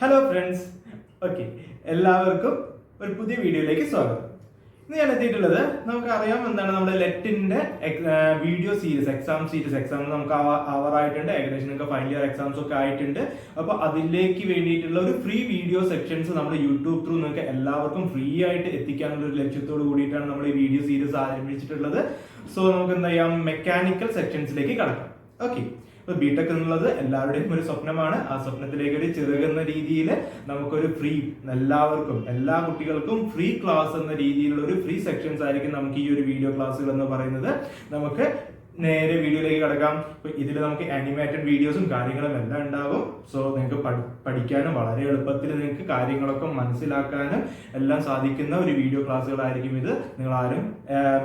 Hello friends, okay, എല്ലാവർക്കും ഒരു പുതിയ വീഡിയോയിലേക്ക് സ്വാഗതം. ഇന്ന് ഞാൻ എത്തിയിട്ടുള്ളത് നമുക്കറിയാം എന്താണ് നമ്മുടെ ലെറ്റിന്റെ വീഡിയോ സീരീസ് എക്സാം നമുക്ക് ആവാറായിട്ടുണ്ട്. ഏകദേശം നിങ്ങൾക്ക് ഫൈനൽ ഇയർ എക്സാംസ് ഒക്കെ ആയിട്ടുണ്ട്. അപ്പൊ അതിലേക്ക് വേണ്ടിയിട്ടുള്ള ഒരു ഫ്രീ വീഡിയോ സെക്ഷൻസ് നമ്മുടെ യൂട്യൂബ് ത്രൂ നിങ്ങൾക്ക് എല്ലാവർക്കും ഫ്രീ ആയിട്ട് എത്തിക്കാനുള്ള ഒരു ലക്ഷ്യത്തോട് കൂടിയിട്ടാണ് നമ്മൾ ഈ വീഡിയോ സീരീസ് ആരംഭിച്ചിട്ടുള്ളത്. സോ നമുക്ക് എന്താ ചെയ്യാം, മെക്കാനിക്കൽ സെക്ഷൻസിലേക്ക് കടക്കാം. ഓക്കെ, ഇപ്പൊ ബിടെക് എന്നുള്ളത് എല്ലാവരുടെയും ഒരു സ്വപ്നമാണ്. ആ സ്വപ്നത്തിലേക്ക് ഒരു ചെറുകുന്ന രീതിയിൽ നമുക്കൊരു ഫ്രീ, എല്ലാവർക്കും എല്ലാ കുട്ടികൾക്കും ഫ്രീ ക്ലാസ് എന്ന രീതിയിലുള്ള ഒരു ഫ്രീ സെക്ഷൻസ് ആയിരിക്കും നമുക്ക് ഈ ഒരു വീഡിയോ ക്ലാസ്സുകൾ എന്ന് പറയുന്നത്. നമുക്ക് നേരെ വീഡിയോയിലേക്ക് കിടക്കാം. ഇതിൽ നമുക്ക് ആനിമേറ്റഡ് വീഡിയോസും കാര്യങ്ങളും എല്ലാം ഉണ്ടാകും. സോ നിങ്ങൾക്ക് പഠിക്കാനും വളരെ എളുപ്പത്തിൽ നിങ്ങൾക്ക് കാര്യങ്ങളൊക്കെ മനസ്സിലാക്കാനും എല്ലാം സാധിക്കുന്ന ഒരു വീഡിയോ ക്ലാസ്സുകളായിരിക്കും ഇത്. നിങ്ങൾ ആരും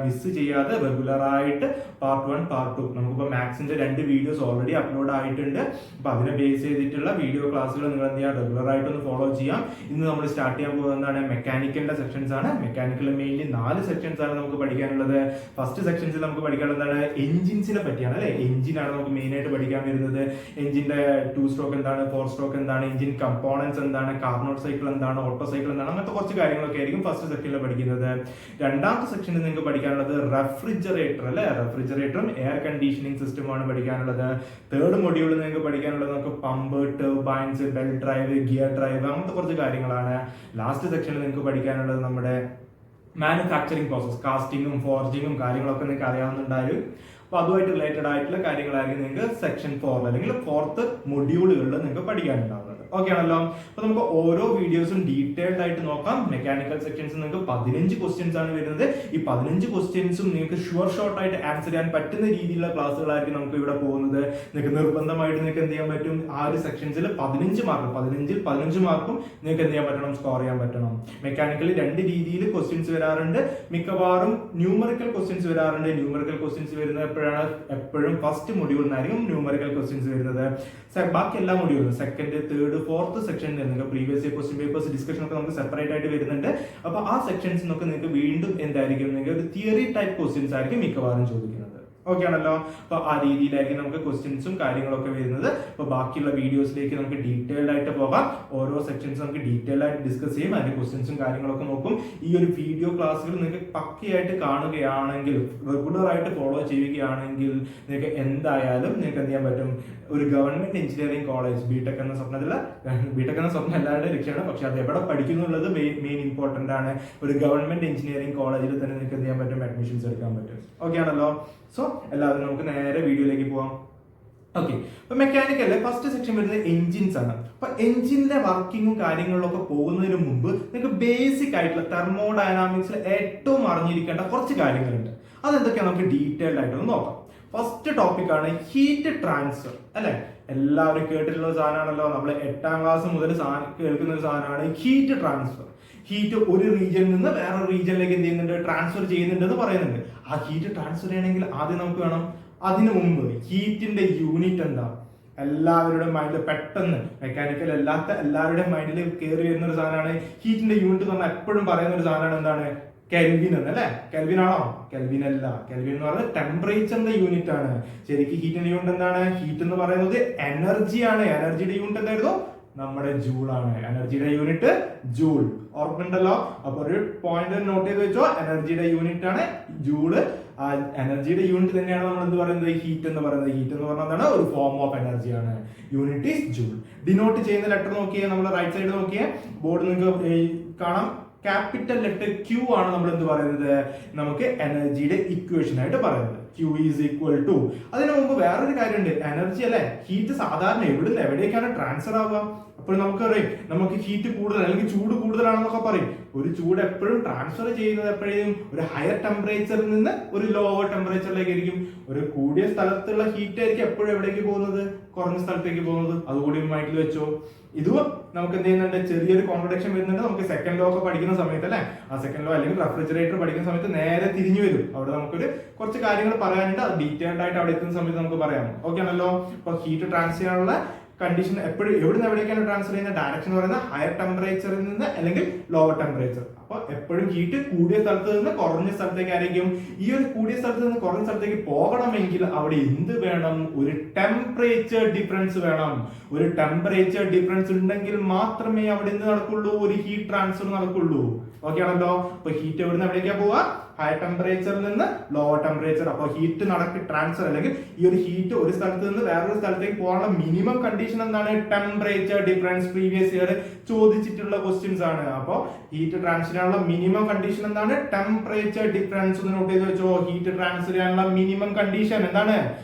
മിസ് ചെയ്യാതെ റെഗുലർ ആയിട്ട് പാർട്ട് 1 പാർട്ട് 2 നമുക്കിപ്പോൾ മാത്സിന്റെ 2 വീഡിയോസ് ഓൾറെഡി അപ്ലോഡ് ആയിട്ടുണ്ട്. അപ്പൊ അതിനെ ബേസ് ചെയ്തിട്ടുള്ള വീഡിയോ ക്ലാസ്സുകൾ നിങ്ങൾ എന്ത് ചെയ്യാം, റെഗുലർ ആയിട്ട് ഒന്ന് ഫോളോ ചെയ്യാം. ഇന്ന് നമ്മൾ സ്റ്റാർട്ട് ചെയ്യാൻ പോകുന്നതാണ് മെക്കാനിക്കലിന്റെ സെക്ഷൻസ് ആണ്. മെക്കാനിക്കൽ മെയിൻലി 4 സെക്ഷൻസ് ആണ് നമുക്ക് പഠിക്കാനുള്ളത്. ഫസ്റ്റ് സെക്ഷൻസിൽ നമുക്ക് പഠിക്കാനുള്ളതാണ് എഞ്ചിൻസിനെ പറ്റിയാണ് അല്ലെ. എഞ്ചിനാണ് നമുക്ക് മെയിൻ ആയിട്ട് പഠിക്കാൻ വരുന്നത്. എഞ്ചിന്റെ 2 സ്ട്രോക്ക് എന്താണ്, 4 സ്ട്രോക്ക് എന്താണ്, എഞ്ചിൻ കമ്പോണൻസ് എന്താണ്, കാർനോട്ട് സൈക്കിൾ എന്താണ്, ഓട്ടോ സൈക്കിൾ എന്താണ്, അങ്ങനത്തെ കുറച്ച് കാര്യങ്ങളൊക്കെ ആയിരിക്കും ഫസ്റ്റ് സെക്ഷനിൽ പഠിക്കുന്നത്. രണ്ടാമത്തെ സെക്ഷനിൽ നിങ്ങൾക്ക് പഠിക്കാനുള്ളത് റെഫ്രിജറേറ്റർ അല്ലെ. റെഫ്രിജറേറ്ററും എയർ കണ്ടീഷനിങ് സിസ്റ്റമാണ് പഠിക്കാനുള്ളത്. തേർഡ് മൊഡ്യൂളിൽ നിങ്ങൾക്ക് പഠിക്കാനുള്ളത് നമുക്ക് pump, turbines, belt drive, gear drive, അങ്ങനത്തെ കുറച്ച് കാര്യങ്ങളാണ്. ലാസ്റ്റ് സെക്ഷനിൽ നിങ്ങൾക്ക് പഠിക്കാനുള്ളത് നമ്മുടെ മാനുഫാക്ചറിങ് പ്രോസസ്, കാസ്റ്റിങ്ങും ഫോർജിങ്ങും കാര്യങ്ങളൊക്കെ നിങ്ങൾക്ക് അറിയാവുന്നുണ്ടാവും. അപ്പൊ അതുമായിട്ട് റിലേറ്റഡ് ആയിട്ടുള്ള കാര്യങ്ങളായിരിക്കും നിങ്ങൾക്ക് സെക്ഷൻ 4 അല്ലെങ്കിൽ 4th മൊഡ്യൂളുകളിൽ നിങ്ങൾക്ക് പഠിക്കാനുണ്ടാവുന്നത്. ഓക്കെ ആണല്ലോ. അപ്പൊ നമുക്ക് ഓരോ വീഡിയോസും ഡീറ്റെയിൽഡ് ആയിട്ട് നോക്കാം. മെക്കാനിക്കൽ സെക്ഷൻസ് നിങ്ങൾക്ക് 15 ക്വസ്റ്റ്യൻസ് ആണ് വരുന്നത്. ഈ 15 ക്വസ്റ്റ്യൻസും നിങ്ങൾക്ക് ഷുവർ ഷോർട്ട് ആയിട്ട് ആൻസർ ചെയ്യാൻ പറ്റുന്ന രീതിയിലുള്ള ക്ലാസ്സുകളായിരിക്കും നമുക്ക് ഇവിടെ പോകുന്നത്. നിങ്ങൾക്ക് നിർബന്ധമായിട്ട് നിങ്ങൾക്ക് എന്ത് ചെയ്യാൻ പറ്റും, ആ ഒരു സെക്ഷൻസിൽ 15 മാർക്കും 15 മാർക്കും നിങ്ങൾക്ക് എന്ത് ചെയ്യാൻ പറ്റണം, സ്കോർ ചെയ്യാൻ പറ്റണം. മെക്കാനിക്കലി 2 രീതിയിൽ ക്വസ്റ്റ്യൻസ് വരാറുണ്ട്. മിക്കവാറും ന്യൂമറിക്കൽ ക്വസ്റ്റ്യൻസ് വരാറുണ്ട്. ന്യൂമറിക്കൽ ക്വസ്റ്റ്യൻസ് വരുന്നത് എപ്പോഴും ഫസ്റ്റ് മൊഡ്യൂളിനായിരിക്കും ന്യൂമറിക്കൽ ക്വസ്റ്റ്യൻസ് വരുന്നത്. ബാക്കി എല്ലാ മൊഡ്യൂളും സെക്കൻഡ്, തേർഡ്, 4th സെക്ഷനിൽ നിങ്ങൾക്ക് previous year question papers discussion ഒക്കെ നമുക്ക് സെപ്പറേറ്റ് ആയിട്ട് വരുന്നുണ്ട്. അപ്പൊ ആ സെക്ഷൻസ് ഒക്കെ നിങ്ങൾക്ക് വീണ്ടും എന്തായിരിക്കും, നിങ്ങൾക്ക് ഒരു തിയറി ടൈപ്പ് ക്വസ്റ്റ്യൻസ് ആയിരിക്കും മിക്കവാറും ചോദിക്കുന്നത്. ഓക്കെ ആണല്ലോ. അപ്പൊ ആ രീതിയിലായിരിക്കും നമുക്ക് ക്വസ്റ്റ്യൻസും കാര്യങ്ങളൊക്കെ വരുന്നത്. അപ്പൊ ബാക്കിയുള്ള വീഡിയോസിലേക്ക് നമുക്ക് ഡീറ്റെയിൽഡ് ആയിട്ട് പോകാം. ഓരോ സെക്ഷൻസ് നമുക്ക് ഡീറ്റെയിൽഡ് ആയിട്ട് ഡിസ്കസ് ചെയ്യും. അതിന്റെ ക്വസ്റ്റ്യൻസും കാര്യങ്ങളൊക്കെ നോക്കും. ഈ ഒരു വീഡിയോ ക്ലാസ്സുകൾ നിങ്ങൾക്ക് പക്കയായിട്ട് കാണുകയാണെങ്കിൽ, റെഗുലർ ആയിട്ട് ഫോളോ ചെയ്യുകയാണെങ്കിൽ നിങ്ങൾക്ക് എന്തായാലും നിങ്ങൾക്ക് എന്ത് ചെയ്യാൻ പറ്റും, ഒരു ഗവൺമെന്റ് എഞ്ചിനീയറിംഗ് കോളേജ്, ബിടെക് എന്ന സ്വപ്നം എല്ലാവരുടെ ലക്ഷ്യമാണ്. പക്ഷെ അത് എവിടെ പഠിക്കുന്നുള്ളത് മെയിൻ ഇമ്പോർട്ടന്റ് ആണ്. ഒരു ഗവൺമെന്റ് എഞ്ചിനീയറിംഗ് കോളേജിൽ തന്നെ നിങ്ങൾക്ക് എന്ത് ചെയ്യാൻ പറ്റും, അഡ്മിഷൻസ് എടുക്കാൻ പറ്റും. ഓക്കെ ആണല്ലോ. സോ എല്ലാവരും നമുക്ക് നേരെ വീഡിയോയിലേക്ക് പോവാം. ഓക്കെ, അപ്പൊ മെക്കാനിക്കലിലെ ഫസ്റ്റ് സെക്ഷൻ വരുന്നത് എഞ്ചിൻസ് ആണ്. അപ്പൊ എഞ്ചിന്റെ വർക്കിങ്ങും കാര്യങ്ങളിലൊക്കെ പോകുന്നതിന് മുമ്പ് നിങ്ങൾക്ക് ബേസിക് ആയിട്ടുള്ള തെർമോഡൈനാമിക്സിൽ ഏറ്റവും അറിഞ്ഞിരിക്കേണ്ട കുറച്ച് കാര്യങ്ങളുണ്ട്. അതെന്തൊക്കെയാണ് നമുക്ക് ഡീറ്റെയിൽഡ് ആയിട്ടൊന്ന് നോക്കാം. ഫസ്റ്റ് ടോപ്പിക് ആണ് ഹീറ്റ് ട്രാൻസ്ഫർ അല്ലെ. എല്ലാവരും കേട്ടിട്ടുള്ള സാധനമാണല്ലോ. നമ്മൾ 8ാം ക്ലാസ് മുതൽ കേൾക്കുന്ന ഒരു സാധനമാണ് ഹീറ്റ് ട്രാൻസ്ഫർ. ഹീറ്റ് ഒരു റീജിയനിൽ നിന്ന് വേറൊരു റീജിയനിലേക്ക് എന്ത് ചെയ്യുന്നുണ്ട്, ട്രാൻസ്ഫർ ചെയ്യുന്നുണ്ടെന്ന് പറയുന്നുണ്ട്. ആ ഹീറ്റ് ട്രാൻസ്ഫർ ചെയ്യണമെങ്കിൽ ആദ്യം നമുക്ക് വേണം, അതിനു മുമ്പ് ഹീറ്റിന്റെ യൂണിറ്റ് എന്താ, എല്ലാവരുടെ മൈൻഡിൽ പെട്ടെന്ന് മെക്കാനിക്കൽ അല്ലാത്ത എല്ലാവരുടെയും മൈൻഡിൽ കയറി വരുന്ന ഒരു സാധനമാണ് ഹീറ്റിന്റെ യൂണിറ്റ് എന്ന് പറഞ്ഞാൽ എപ്പോഴും പറയുന്ന ഒരു സാധനമാണ് എന്താണ്, കെൽവിൻ എന്ന് അല്ലെ. കെൽവിൻ ആണോ? കെൽവിൻ അല്ല. കെൽവിൻ എന്ന് പറയുന്നത് ടെമ്പറേച്ചറിന്റെ യൂണിറ്റ് ആണ്. ശരിക്കും ഹീറ്റിന്റെ യൂണിറ്റ് എന്താണ്? ഹീറ്റ് എന്ന് പറയുന്നത് എനർജിയാണ്. എനർജിയുടെ യൂണിറ്റ് എന്തായിരുന്നു? നമ്മുടെ ജൂൾ ആണ്. എനർജിയുടെ യൂണിറ്റ് ജൂൾ. ഓർമ്മയുണ്ടല്ലോ. അപ്പൊ ഒരു പോയിന്റ് നോട്ട് ചെയ്ത് വെച്ചോ, എനർജിയുടെ യൂണിറ്റ് ആണ് ജൂള്. ആ എനർജിയുടെ യൂണിറ്റ് തന്നെയാണ് നമ്മൾ എന്ത് പറയുന്നത്, ഹീറ്റ് എന്ന് പറയുന്നത്. ഹീറ്റ് എന്ന് പറയുന്നത് ഒരു ഫോം ഓഫ് എനർജിയാണ്. Unit is joule. ഡിനോട്ട് ചെയ്യുന്ന ലെറ്റർ നോക്കിയേ, നമ്മൾ റൈറ്റ് സൈഡ് നോക്കിയേ, ബോർഡ് നിങ്ങൾക്ക് കാണാം. ക്യാപിറ്റൽ ലെറ്റർ ക്യൂ ആണ് നമ്മൾ എന്ത് പറയുന്നത്, നമുക്ക് എനർജിയുടെ ഇക്വേഷൻ ആയിട്ട് പറയുന്നത്. Q ഈസ് ഈക്വൽ ടു, അതിനു മുമ്പ് വേറൊരു കാര്യമുണ്ട്. എനർജി അല്ലെ, ഹീറ്റ് സാധാരണ എവിടുന്ന് എവിടേക്കാണ് ട്രാൻസ്ഫർ ആവുക. അപ്പോൾ നമുക്കറിയാം, നമുക്ക് ഹീറ്റ് കൂടുതൽ അല്ലെങ്കിൽ ചൂട് കൂടുതലാണെന്നൊക്കെ പറയും. ഒരു ചൂട് എപ്പോഴും ട്രാൻസ്ഫർ ചെയ്യുന്നത് എപ്പോഴും ഒരു ഹയർ ടെമ്പറേച്ചറിൽ നിന്ന് ഒരു ലോവർ ടെമ്പറേച്ചറിലേക്ക് ആയിരിക്കും. ഒരു കൂടിയ സ്ഥലത്തുള്ള ഹീറ്റ് ആയിരിക്കും എപ്പോഴും എവിടേക്ക് പോകുന്നത്, കുറഞ്ഞ സ്ഥലത്തേക്ക് പോകുന്നത്. അതുകൂടി മൈൻഡിൽ വെച്ചോ. ഇതും നമുക്ക് എന്ത് ചെയ്യുന്നുണ്ട്, ചെറിയൊരു കോൺട്രഡിക്ഷൻ വരുന്നുണ്ട്. നമുക്ക് സെക്കൻഡ് ലോ ഒക്കെ പഠിക്കുന്ന സമയത്ത് അല്ലെ, ആ സെക്കൻഡ് ലോ അല്ലെങ്കിൽ റെഫ്രിജറേറ്റർ പഠിക്കുന്ന സമയത്ത് നേരെ തിരിഞ്ഞു വരും. അവിടെ നമുക്കൊരു കുറച്ച് കാര്യങ്ങൾ പറയാനുണ്ട്. അത് ഡീറ്റെയിൽഡ് ആയിട്ട് അവിടെ എത്തുന്ന സമയത്ത് നമുക്ക് പറയാം. ഓക്കെ ആണല്ലോ. അപ്പൊ ഹീറ്റ് ട്രാൻസ്ഫർ ചെയ്യാനുള്ള കണ്ടീഷൻ എപ്പോഴും എവിടുന്ന് എവിടേക്കാണ് ട്രാൻസ്ഫർ ചെയ്യുന്ന ഡയറക്ഷൻ എന്ന് പറയുന്നത് ഹയർ ടെമ്പറേച്ചറിൽ നിന്ന് അല്ലെങ്കിൽ ലോവർ ടെമ്പറേച്ചർ. അപ്പൊ എപ്പോഴും ഹീറ്റ് കൂടിയ സ്ഥലത്ത് നിന്ന് കുറഞ്ഞ സ്ഥലത്തേക്ക് ആയിരിക്കും. ഈ ഒരു കൂടിയ സ്ഥലത്ത് നിന്ന് കുറഞ്ഞ സ്ഥലത്തേക്ക് പോകണമെങ്കിൽ അവിടെ എന്ത് വേണം? ഒരു ടെമ്പറേച്ചർ ഡിഫറൻസ് വേണം. ഒരു ടെമ്പറേച്ചർ ഡിഫറൻസ് ഉണ്ടെങ്കിൽ മാത്രമേ അവിടെ എന്ത് നടക്കുള്ളൂ? ഒരു ഹീറ്റ് ട്രാൻസ്ഫർ നടക്കുള്ളൂ. ഓക്കെ ആണല്ലോ. അപ്പൊ ഹീറ്റ് എവിടുന്ന് എവിടേക്കാ പോവാ? ഹയർ ടെമ്പറേച്ചറിൽ നിന്ന് ലോവർ ടെമ്പറേച്ചർ. അപ്പൊ ഹീറ്റ് ട്രാൻസ്ഫർ അല്ലെങ്കിൽ ഈ ഒരു ഹീറ്റ് ഒരു സ്ഥലത്ത് നിന്ന് വേറൊരു സ്ഥലത്തേക്ക് പോകാനുള്ള മിനിമം കണ്ടീഷൻ എന്താണ്? Temperature difference. പ്രീവിയസ് ഇയർ ചോദിച്ചിട്ടുള്ള ക്വസ്റ്റ്യൻസ് ആണ്. അപ്പൊ ഹീറ്റ് ട്രാൻസ്ഫർ ചെയ്യാനുള്ള മിനിമം കണ്ടീഷൻ എന്താണ്? Temperature difference. ഒന്ന് നോട്ട് ചെയ്ത് വെച്ചോ. ഹീറ്റ് ട്രാൻസ്ഫർ ചെയ്യാനുള്ള മിനിമം കണ്ടീഷൻ എന്താണ്?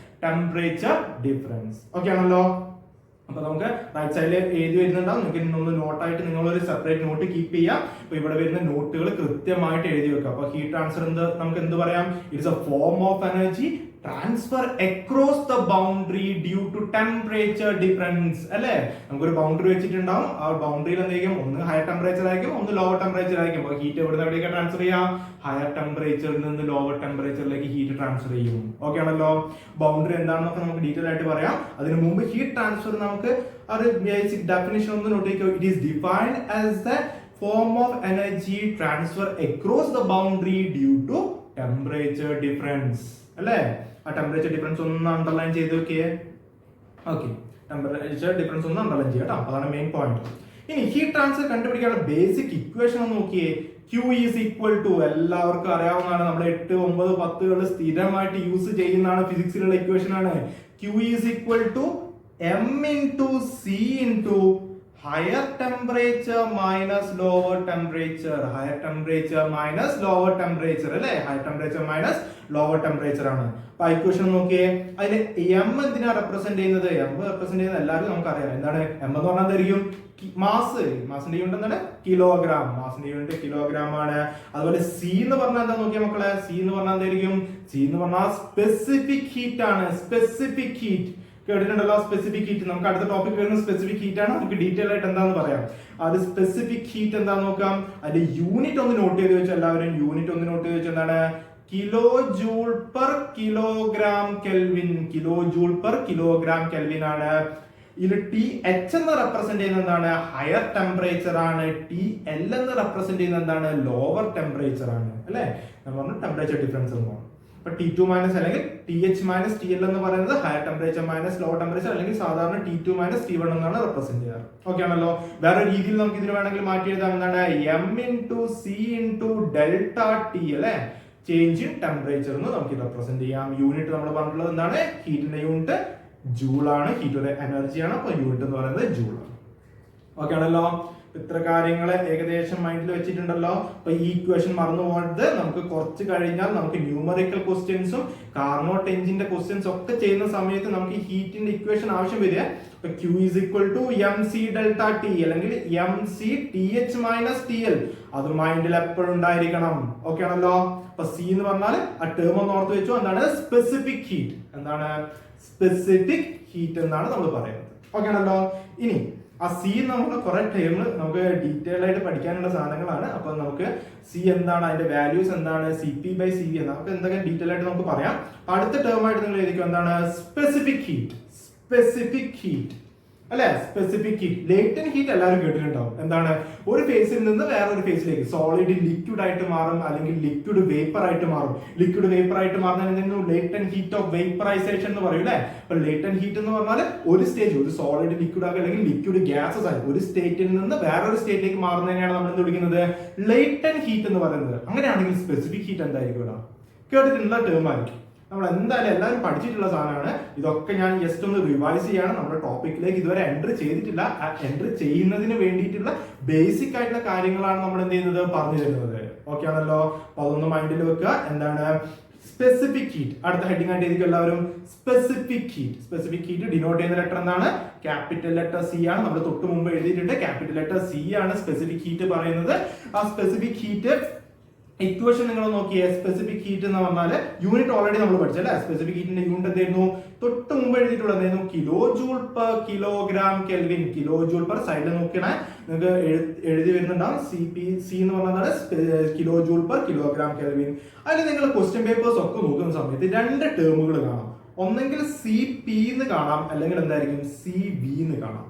Temperature difference. ഓക്കെ ആണല്ലോ. അപ്പൊ നമുക്ക് റൈറ്റ് സൈഡിൽ എഴുതി വരുന്നുണ്ടാവും. നിങ്ങൾക്ക് ഒന്ന് നോട്ടായിട്ട് നിങ്ങൾ ഒരു സെപ്പറേറ്റ് നോട്ട് കീപ്പ് ചെയ്യാം. അപ്പൊ ഇവിടെ വരുന്ന നോട്ടുകൾ കൃത്യമായിട്ട് എഴുതി വെക്കുക. അപ്പൊ ഹീറ്റ് ട്രാൻസ്ഫർ നമുക്ക് എന്ത് പറയാം? It's a form of energy transfer across the boundary due to temperature difference. അല്ലെ, നമുക്കൊരു ബൗണ്ടറി വെച്ചിട്ടുണ്ടാവും. ആ ബൗണ്ടറിയിൽ എന്തെങ്കിലും ഒന്ന് ഹയർ ടെമ്പറേച്ചർ ആയിരിക്കും, ഒന്ന് ലോവർ ടെമ്പറേച്ചർ ആയിരിക്കും. അപ്പൊ ഹീറ്റ് എവിടെ നിന്ന് എവിടേക്ക് ട്രാൻസ്ഫർ ചെയ്യാം? ഹയർ ടെമ്പറേച്ചറിൽ നിന്ന് ലോവർ ടെമ്പറേച്ചറിലേക്ക് ഹീറ്റ് ട്രാൻസ്ഫർ ചെയ്യും. ഓക്കെ ആണല്ലോ. ബൗണ്ടറി എന്താണെന്നൊക്കെ നമുക്ക് ഡീറ്റെയിൽ ആയിട്ട് പറയാം. അതിനു മുമ്പ് ഹീറ്റ് ട്രാൻസ്ഫർ നമുക്ക് ഒരു ബേസിക് ഡെഫിനിഷൻ ഒന്ന് നോട്ട് ചെയ്യുക. It is defined as the form of energy transfer across the boundary due to temperature difference. അല്ലേ, ആ ടെമ്പറേച്ചർ ഡിഫറൻസ് ഒന്ന് അണ്ടർലൈൻ ചെയ്ത് നോക്കിയേ. ഓക്കെ, ടെമ്പറേച്ചർ ഡിഫറൻസ് ഒന്ന് അണ്ടർലൈൻ ചെയ്യാം കേട്ടോ. അതാണ് മെയിൻ പോയിന്റ്. ഇനി ഹീറ്റ് ട്രാൻസ്ഫർ കണ്ടുപിടിക്കാനുള്ള ബേസിക് ഇക്വേഷൻ ഒന്ന് നോക്കിയേ. Q ഈസ് ഈക്വൽ ടു, എല്ലാവർക്കും അറിയാവുന്നതാണ്, നമ്മൾ 8, 9, 10 സ്ഥിരമായിട്ട് യൂസ് ചെയ്യുന്നതാണ്, ഫിസിക്സിലുള്ള ഇക്വേഷൻ ആണ്. Q is equal to M into C into higher temperature minus lower temperature. Higher temperature minus lower temperature അല്ലേ? higher temperature minus lower temperature ആണ്. അപ്പൊ ഇക്വേഷൻ നോക്കിയേ. അതിന് M എന്തിനാ റെപ്രസെന്റ് ചെയ്യുന്നത്? M റെപ്രസെന്റ് ചെയ്യുന്നത് എല്ലാവരും നമുക്കറിയാം. എന്താണ് M എന്ന് പറഞ്ഞാൽ എന്തായിരിക്കും? മാസ്. മാസിന്റെ യൂണിറ്റ് എന്താണ്? കിലോഗ്രാം. മാസിന്റെ യൂണിറ്റ് കിലോഗ്രാം ആണ്. അതുപോലെ C എന്ന് പറഞ്ഞാൽ എന്താ നോക്കിയാ മക്കളെ? C എന്ന് പറഞ്ഞാൽ എന്തായിരിക്കും? C എന്ന് പറഞ്ഞാൽ സ്പെസിഫിക് ഹീറ്റ് ആണ്. സ്പെസിഫിക് ഹീറ്റ് കേട്ടിട്ടുണ്ടല്ലോ. സ്പെസിഫിക് ഹീറ്റ് നമുക്ക് അടുത്ത ടോപ്പിക് വരുന്ന സ്പെസിഫിക് ഹീറ്റ് ആണ്. നമുക്ക് ഡീറ്റെയിൽ ആയിട്ട് എന്താന്ന് പറയാം. അത് സ്പെസിഫിക് ഹീറ്റ് എന്താന്ന് നോക്കാം. അതിന്റെ യൂണിറ്റ് ഒന്ന് നോട്ട് ചെയ്ത് വെച്ചാൽ എല്ലാവരും യൂണിറ്റ് ഒന്ന് നോട്ട് ചെയ്ത് വെച്ചാൽ എന്താണ്? Kilo joule per kilogram kelvin. Kilo joule per kilogram kelvin ആണ്. ഇതിൽ TH എന്ന് റെപ്രസെന്റ് ചെയ്യുന്നത് എന്താണ്? ഹയർ ടെമ്പറേച്ചർ ആണ്. TL എന്ന് റെപ്രസെന്റ് ചെയ്യുന്നത് എന്താണ്? ലോവർ ടെമ്പറേച്ചർ ആണ്. അല്ലെ, നമ്മൾ പറഞ്ഞു ടെമ്പറേച്ചർ ഡിഫറൻസ് എന്ന് പറഞ്ഞു. T2 മൈനസ് അല്ലെങ്കിൽ TH മൈനസ് TL എന്ന് പറയുന്നത് higher temperature minus lower temperature, അല്ലെങ്കിൽ സാധാരണ T2 മൈനസ് T1 എന്നാണ് റെപ്രസെന്റ് ചെയ്യാറ്. ഓക്കെ ആണല്ലോ. വേറെ രീതിയിൽ നമുക്ക് ഇതിന് വേണമെങ്കിൽ മാറ്റി എഴുതാം. എന്താണ്? M into C into delta T അല്ലെ, ചേഞ്ച് ഇൻ ടെമ്പറേച്ചർ എന്ന് നമുക്ക് റെപ്രസെന്റ് ചെയ്യാം. യൂണിറ്റ് നമ്മൾ പറഞ്ഞിട്ടുള്ളത് എന്താണ്? ഹീറ്റിന്റെ യൂണിറ്റ് ജൂൾ ആണ്. ഹീറ്റ് ഒരു എനർജിയാണ്. അപ്പൊ യൂണിറ്റ് എന്ന് പറയുന്നത് ജൂൾ ആണ്. ഓക്കെ ആണല്ലോ. ഇത്ര കാര്യങ്ങൾ ഏകദേശം മൈൻഡിൽ വെച്ചിട്ടുണ്ടല്ലോ. അപ്പൊ ഈ ഇക്വേഷൻ മറന്നു പോകരുത്. നമുക്ക് കുറച്ച് കഴിഞ്ഞാൽ നമുക്ക് ന്യൂമറിക്കൽ ക്വസ്റ്റ്യൻസും കാർനോട്ട് എഞ്ചിന്റെ ക്വസ്റ്റ്യൻസ് ഒക്കെ ചെയ്യുന്ന സമയത്ത് നമുക്ക് ഹീറ്റിന്റെ ഇക്വേഷൻ ആവശ്യം വരിക. അപ്പൊ Q is equal to MC delta T അല്ലെങ്കിൽ MC TH മൈനസ് TL. അത് മൈൻഡിൽ എപ്പോഴും ഉണ്ടായിരിക്കണം. ഓക്കെ ആണല്ലോ. അപ്പൊ C എന്ന് പറഞ്ഞാൽ ആ ടേം ഒന്ന് ഓർത്ത് വെച്ചോ. എന്താണ്? Specific heat. എന്താണ്? സ്പെസിഫിക് ഹീറ്റ് എന്നാണ് നമ്മൾ പറയുന്നത്. ഓക്കെ ആണല്ലോ. ഇനി ആ C നമുക്ക് കുറെ ടേം നമുക്ക് ഡീറ്റെയിൽ ആയിട്ട് പഠിക്കാനുള്ള സാധനങ്ങളാണ്. അപ്പൊ നമുക്ക് C എന്താണ്, അതിന്റെ വാല്യൂസ് എന്താണ്, CP/CV നമുക്ക് എന്തൊക്കെ ഡീറ്റെയിൽ ആയിട്ട് നമുക്ക് പറയാം. അടുത്ത ടേം ആയിട്ട് നിങ്ങൾ എഴുതിക്കും. എന്താണ്? Specific heat. സ്പെസിഫിക് ഹീറ്റ് അല്ലെ, സ്പെസിഫിക് ഹീറ്റ്. ലേറ്റന്റ് ഹീറ്റ് എല്ലാവരും കേട്ടിട്ടുണ്ടാവും. എന്താണ്? ഒരു ഫേസിൽ നിന്ന് വേറൊരു ഫേസിലേക്ക് സോളിഡ് ലിക്വിഡ് ആയിട്ട് മാറും, അല്ലെങ്കിൽ ലിക്വിഡ് വേപ്പർ ആയിട്ട് മാറും. ലിക്വിഡ് വേപ്പർ ആയിട്ട് മാറുന്നതിന് ലേറ്റന്റ് ഹീറ്റ് ഓഫ് വേപ്പറൈസേഷൻ എന്ന് പറയും അല്ലെ. അപ്പൊ ലേറ്റന്റ് ഹീറ്റ് എന്ന് പറഞ്ഞാൽ ഒരു സ്റ്റേജ്, ഒരു സോളിഡ് ലിക്വിഡ് ആകുക അല്ലെങ്കിൽ ലിക്വിഡ് ഗ്യാസസ് ആയി ഒരു സ്റ്റേറ്റിൽ നിന്ന് വേറൊരു സ്റ്റേറ്റിലേക്ക് മാറുന്നതിനെയാണ് നമ്മൾ എന്ത് വിളിക്കുന്നത്? ലേറ്റന്റ് ഹീറ്റ് എന്ന് പറയുന്നത്. അങ്ങനെയാണെങ്കിൽ സ്പെസിഫിക് ഹീറ്റ് എന്തായിരിക്കും? കേട്ടിട്ടുള്ള ടേം ആയിരിക്കും. നമ്മൾ എന്തായാലും എല്ലാവരും പഠിച്ചിട്ടുള്ള സാധനമാണ്. ഇതൊക്കെ ഞാൻ ജസ്റ്റ് ഒന്ന് റിവൈസ് ചെയ്യാണ്. നമ്മുടെ ടോപ്പിക്കിലേക്ക് ഇതുവരെ എൻട്രി ചെയ്തിട്ടില്ല. ആ എൻട്രി ചെയ്യുന്നതിന് വേണ്ടിയിട്ടുള്ള ബേസിക് ആയിട്ടുള്ള കാര്യങ്ങളാണ് നമ്മൾ എന്ത് ചെയ്യുന്നത്? പറഞ്ഞു തരുന്നത്. ഓക്കെ ആണല്ലോ. അപ്പൊ അതൊന്ന് മൈൻഡിൽ വെക്കുക. എന്താണ്? Specific heat. അടുത്ത ഹെഡിങ് ആയിട്ട് എഴുതിക്കുക എല്ലാവരും. Specific heat. Specific heat denote ചെയ്യുന്ന ലെറ്റർ എന്താണ്? ക്യാപിറ്റൽ ലെറ്റർ C ആണ്. നമ്മൾ തൊട്ട് മുമ്പ് എഴുതിയിട്ടുണ്ട്. ക്യാപിറ്റൽ ലെറ്റർ C ആണ് സ്പെസിഫിക് ഹീറ്റ് പറയുന്നത്. ആ സ്പെസിഫിക് ഹീറ്റ് ഇക്വേഷൻ നിങ്ങൾ നോക്കിയേ. സ്പെസിഫിക് ഹീറ്റ് എന്ന് പറഞ്ഞാല് യൂണിറ്റ് ഓൾറെഡി നമ്മൾ പഠിച്ചല്ലേ. സ്പെസിഫിക് ഹീറ്റിന്റെ യൂണിറ്റ് എന്തായിരുന്നു? തൊട്ട് മുമ്പ് എഴുതിയിട്ടുള്ളത് എന്തായിരുന്നു? Kilo joule per kilogram kelvin. Kilo joule per സൈഡിൽ നോക്കിയാൽ നിങ്ങൾക്ക് എഴുതി വരുന്നുണ്ടാവും. C എന്ന് പറഞ്ഞാൽ kilo joule per kilogram kelvin. അതിൽ നിങ്ങൾ ക്വസ്റ്റ്യൻ പേപ്പേഴ്സ് ഒക്കെ നോക്കുന്ന സമയത്ത് രണ്ട് ടേമുകൾ കാണാം. ഒന്നെങ്കിൽ CP എന്ന് കാണാം, അല്ലെങ്കിൽ എന്തായിരിക്കും? CV എന്ന് കാണാം.